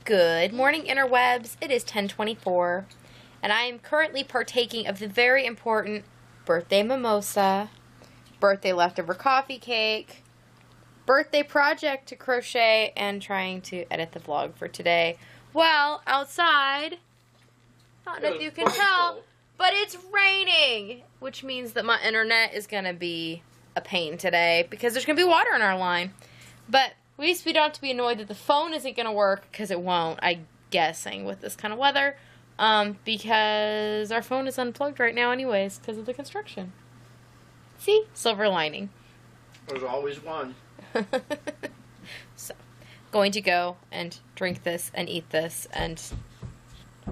Good morning, interwebs. It is 10:24, and I am currently partaking of the very important birthday mimosa, birthday leftover coffee cake, birthday project to crochet, and trying to edit the vlog for today. Well, outside, I don't know if you can tell, but it's raining, which means that my internet is going to be a pain today because there's going to be water in our line. But at least we don't have to be annoyed that the phone isn't going to work, because it won't, I'm guessing, with this kind of weather, because our phone is unplugged right now anyways because of the construction. See? Silver lining. There's always one. So, going to go and drink this and eat this and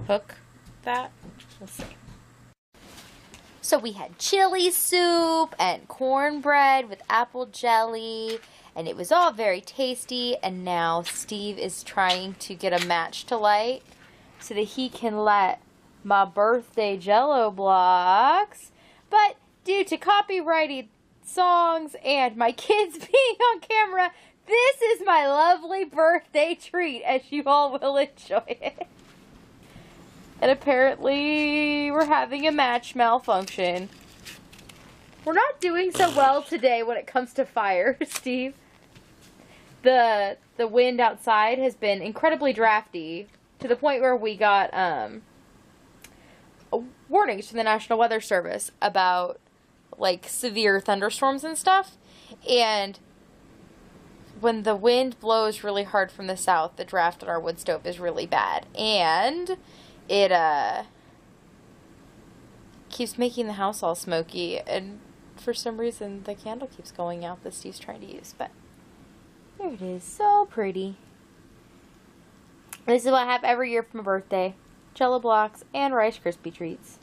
hook that. We'll see. So we had chili soup and cornbread with apple jelly, and it was all very tasty. And now Steve is trying to get a match to light so that he can light my birthday jello blocks. But due to copyrighted songs and my kids being on camera, this is my lovely birthday treat, as you all will enjoy it. And apparently we're having a match malfunction. We're not doing so well today when it comes to fire, Steve. The wind outside has been incredibly drafty, to the point where we got warnings from the National Weather Service about like severe thunderstorms and stuff. And when the wind blows really hard from the south, the draft on our wood stove is really bad, and it keeps making the house all smoky, and for some reason the candle keeps going out that Steve's trying to use. But there it is, so pretty. This is what I have every year for my birthday: Jello blocks and Rice Krispie treats.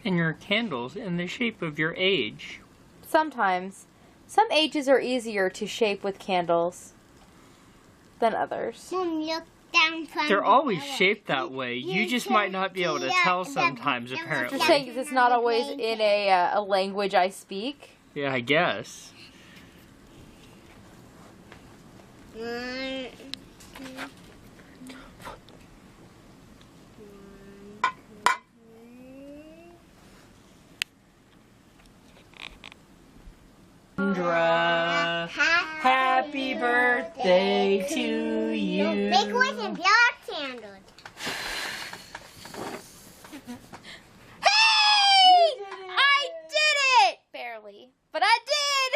And your candles in the shape of your age. Sometimes. Some ages are easier to shape with candles than others. Mom, look down from They're always shaped that way. You just might not be able to tell sometimes, You're apparently. saying it's not always in a language I speak? Yeah, I guess. Sandra, happy birthday to you. Make with your candles. Hey! I did it! Barely. But I did!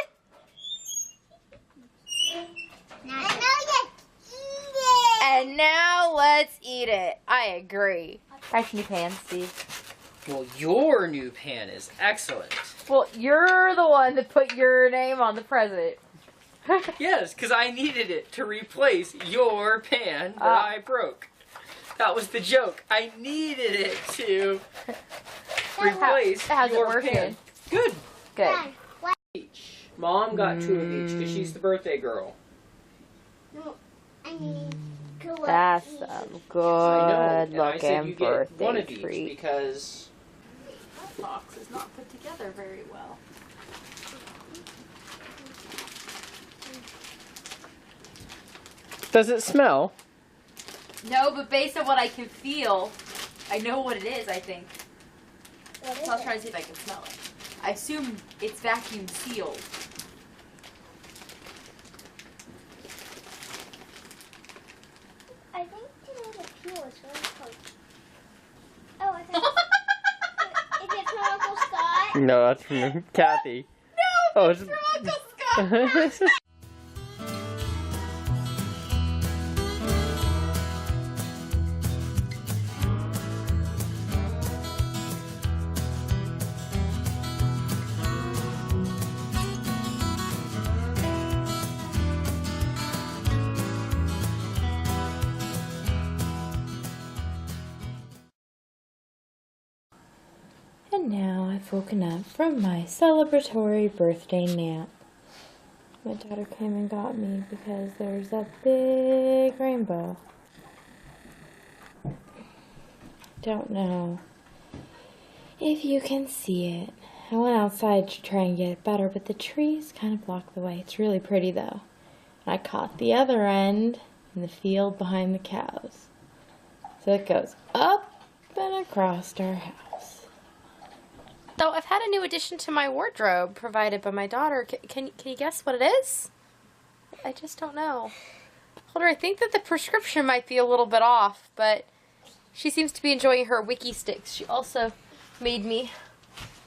Now you eat it. And now let's eat it. I agree. Nice new pan, Steve. Well, your new pan is excellent. Well, you're the one that put your name on the present. Yes, because I needed it to replace your pan that I broke. That was the joke. I needed it to replace How's it your working? pan. Good. Good. Each. Mom got 2 of each because she's the birthday girl. No, I need cookies. That's some I know. good And I said you looking get one birthday of each treat. because My box is not put together very well. Does it smell? No, but based on what I can feel, I know what it is, I think. What is So I'll it? try to see if I can smell it. I assume it's vacuum sealed. I think the peel is really close. Oh, I think. Is it from Uncle Scott? No, that's from Kathy. No, Oh, it's from Uncle Scott. And now I've woken up from my celebratory birthday nap. My daughter came and got me because there's a big rainbow. Don't know if you can see it. I went outside to try and get it better, but the trees kind of block the way. It's really pretty though. I caught the other end in the field behind the cows. So it goes up and across our house. So I've had a new addition to my wardrobe provided by my daughter. Can you guess what it is? I just don't know. Hold on, I think that the prescription might be a little bit off, but she seems to be enjoying her wiki sticks. She also made me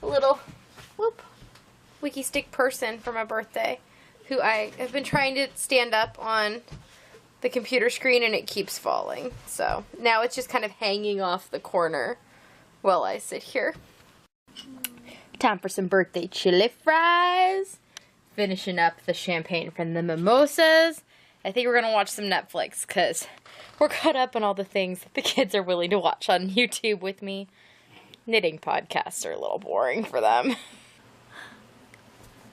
a little wiki stick person for my birthday, who I have been trying to stand up on the computer screen and it keeps falling. So now it's just kind of hanging off the corner while I sit here. Time for some birthday chili fries. Finishing up the champagne from the mimosas. I think we're going to watch some Netflix because we're caught up on all the things that the kids are willing to watch on YouTube with me. Knitting podcasts are a little boring for them.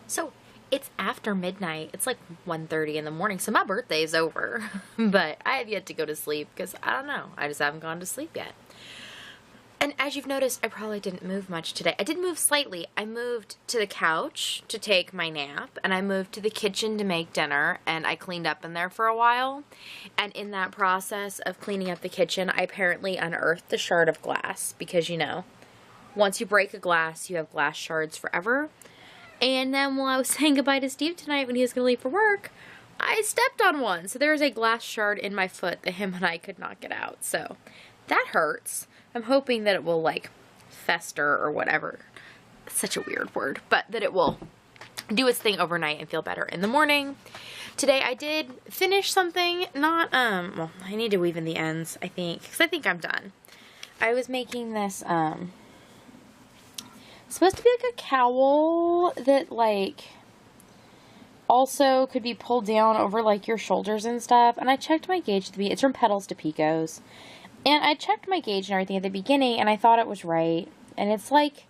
So, it's after midnight. It's like 1:30 in the morning, so my birthday is over. But I have yet to go to sleep because, I don't know, I just haven't gone to sleep yet. And as you've noticed, I probably didn't move much today. I did move slightly. I moved to the couch to take my nap, and I moved to the kitchen to make dinner, and I cleaned up in there for a while. And in that process of cleaning up the kitchen, I apparently unearthed a shard of glass because, you know, once you break a glass, you have glass shards forever. And then while I was saying goodbye to Steve tonight when he was going to leave for work, I stepped on one. So there was a glass shard in my foot that him and I could not get out. So that hurts. I'm hoping that it will, like, fester or whatever. It's such a weird word. But that it will do its thing overnight and feel better in the morning. Today I did finish something. Not, well, I need to weave in the ends, I think. Because I think I'm done. I was making this, supposed to be like a cowl that, like, also could be pulled down over, like, your shoulders and stuff. And I checked my gauge to be, it's from Petals to Picots. And I checked my gauge and everything at the beginning, and I thought it was right. And it's, like,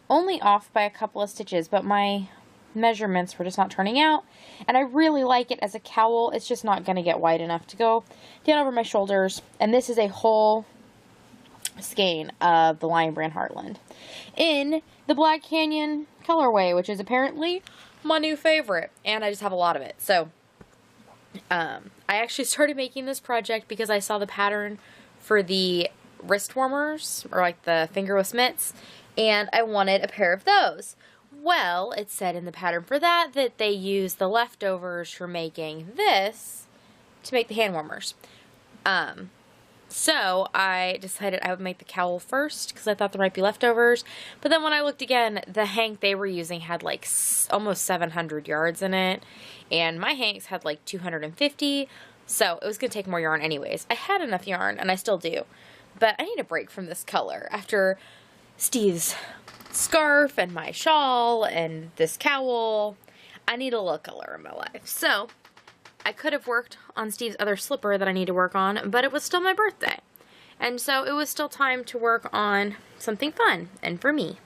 only off by a couple of stitches, but my measurements were just not turning out. And I really like it as a cowl. It's just not going to get wide enough to go down over my shoulders. And this is a whole skein of the Lion Brand Heartland in the Black Canyon colorway, which is apparently my new favorite. And I just have a lot of it. So, I actually started making this project because I saw the pattern for the wrist warmers, or like the fingerless mitts, and I wanted a pair of those. Well, it said in the pattern for that they use the leftovers for making this to make the hand warmers. So I decided I would make the cowl first because I thought there might be leftovers. But then when I looked again, the hank they were using had like almost 700 yards in it, and my hanks had like 250. So it was going to take more yarn anyways. I had enough yarn, and I still do. But I need a break from this color. After Steve's scarf and my shawl and this cowl, I need a little color in my life. So I could have worked on Steve's other slipper that I need to work on, but it was still my birthday. And so it was still time to work on something fun and for me.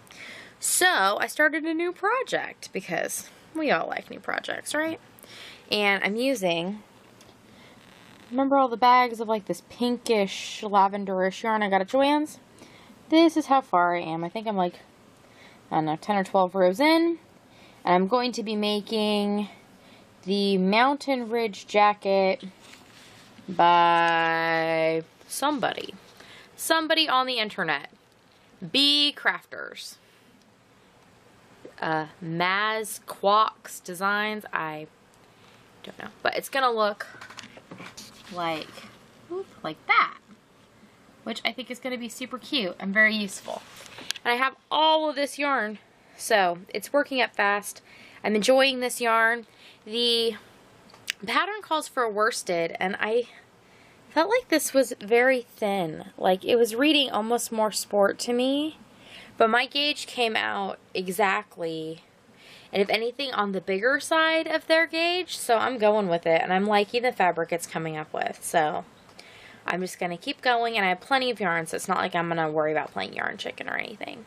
So I started a new project because we all like new projects, right? And I'm using... Remember all the bags of like this pinkish lavenderish yarn I got at Joann's? This is how far I am. I think I'm like, I don't know, 10 or 12 rows in. And I'm going to be making the Mountain Ridge jacket by somebody. Somebody on the internet. Bee Crafters. Maz Quox Designs. I don't know. But it's going to look like that, which I think is going to be super cute and very useful. And I have all of this yarn, so it's working up fast. I'm enjoying this yarn. The pattern calls for a worsted, and I felt like this was very thin. Like, it was reading almost more sport to me, but my gauge came out exactly, and if anything, on the bigger side of their gauge, so I'm going with it, and I'm liking the fabric it's coming up with, so I'm just going to keep going, and I have plenty of yarn, so it's not like I'm going to worry about playing yarn chicken or anything.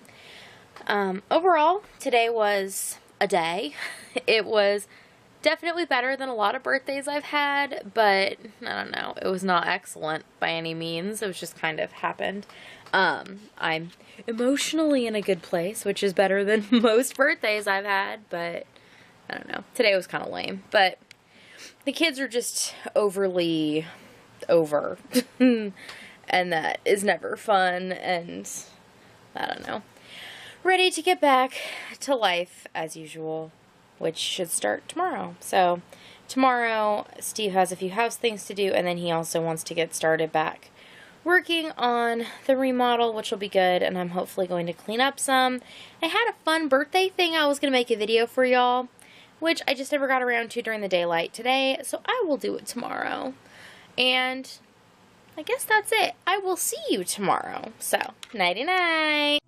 Overall, today was a day. It was Definitely better than a lot of birthdays I've had, but I don't know. It was not excellent by any means. It was just kind of happened. I'm emotionally in a good place, which is better than most birthdays I've had, but I don't know. Today was kind of lame, but the kids are just overly over, and that is never fun, and I don't know. Ready to get back to life as usual, which should start tomorrow. So tomorrow, Steve has a few house things to do, and then he also wants to get started back working on the remodel, which will be good, and I'm hopefully going to clean up some. I had a fun birthday thing I was going to make a video for y'all, which I just never got around to during the daylight today, so I will do it tomorrow. And I guess that's it. I will see you tomorrow. So, nighty-night.